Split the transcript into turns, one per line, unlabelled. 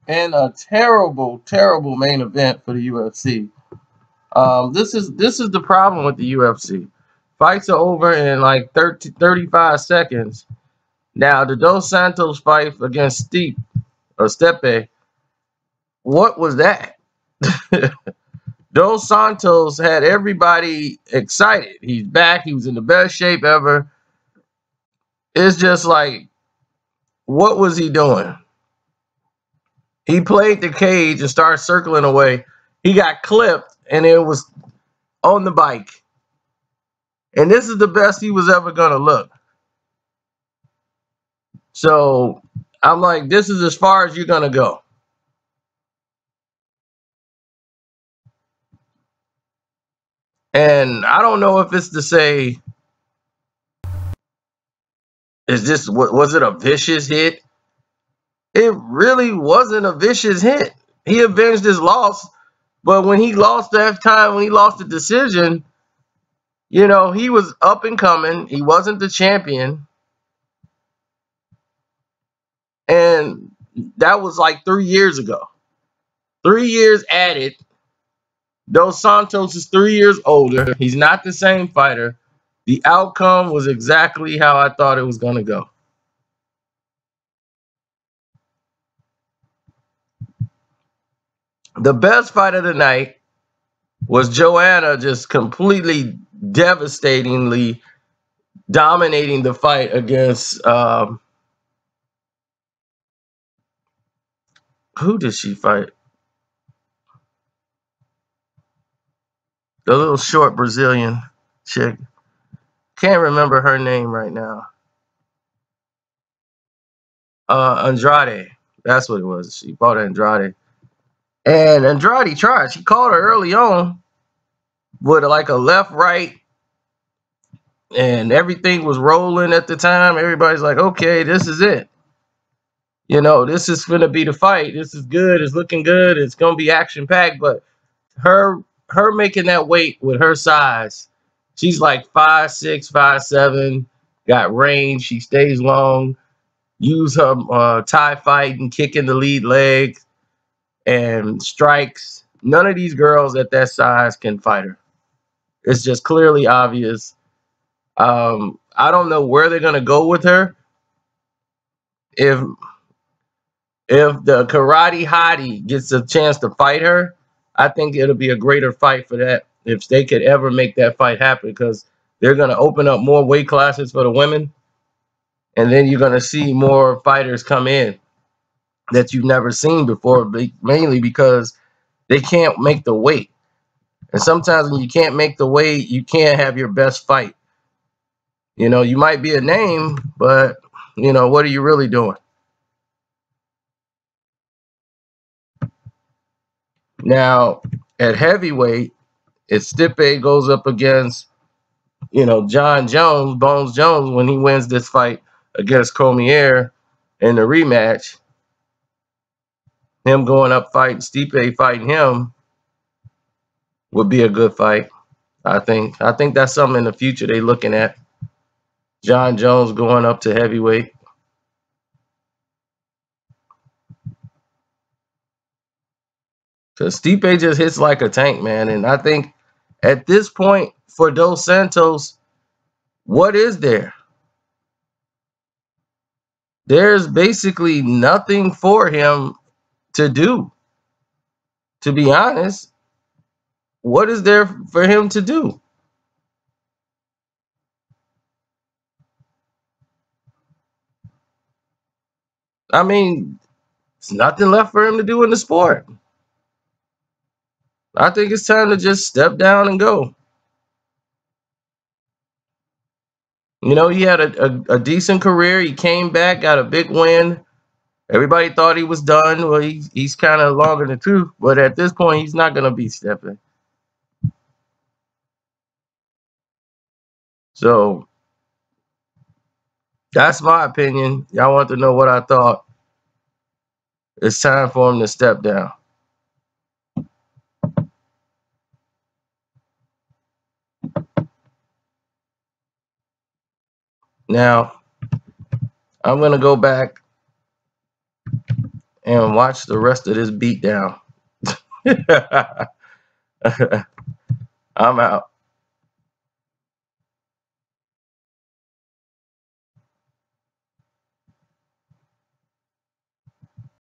and a terrible, terrible main event for the UFC. This is the problem with the UFC. Fights are over in like 35 seconds. Now, the Dos Santos fight against Stipe, what was that? Dos Santos had everybody excited. He's back. He was in the best shape ever. It's just like, what was he doing? He played the cage and started circling away. He got clipped, and it was on the bike. And this is the best he was ever going to look. So I'm like, this is as far as you're going to go. And I don't know if it's to say, is this, was it a vicious hit? It really wasn't a vicious hit. He avenged his loss. But when he lost that time, when he lost the decision, he was up and coming. He wasn't the champion. And that was like 3 years ago. 3 years added. Dos Santos is 3 years older. He's not the same fighter. The outcome was exactly how I thought it was going to go. The best fight of the night was Joanna just completely devastatingly dominating the fight against who did she fight? The little short Brazilian chick. Can't remember her name right now. Andrade. That's what it was. She fought Andrade. And Andrade tried. She caught her early on with like a left, right, and everything was rolling at the time. Everybody's like, okay, this is it. This is going to be the fight. This is good. It's looking good. It's going to be action packed. But her making that weight with her size, she's like 5'6", 5'7", got range. She stays long. Use her tie fight and kicking the lead leg and strikes. None of these girls at that size can fight her. It's just clearly obvious. I don't know where they're gonna go with her. If the karate hottie gets a chance to fight her, I think it'll be a greater fight for that if they could ever make that fight happen, because they're gonna open up more weight classes for the women, and then you're gonna see more fighters come in that you've never seen before, mainly because they can't make the weight. And sometimes when you can't make the weight, you can't have your best fight. You might be a name, but what are you really doing? Now, at heavyweight, if Stipe goes up against, John Jones, Bones Jones, when he wins this fight against Cormier in the rematch, him going up fighting Stipe, fighting him would be a good fight. I think that's something in the future they looking at. John Jones going up to heavyweight. Because Stipe just hits like a tank, man. And I think at this point for Dos Santos, what is there? There's basically nothing for him to do. To be honest, what is there for him to do? I mean, there's nothing left for him to do in the sport. I think it's time to just step down and go. He had a decent career. He came back, got a big win. Everybody thought he was done. Well, he's kind of longer than the truth, but at this point, he's not going to be stepping. So that's my opinion. Y'all want to know what I thought? It's time for him to step down. Now, I'm going to go back and watch the rest of this beatdown. I'm out.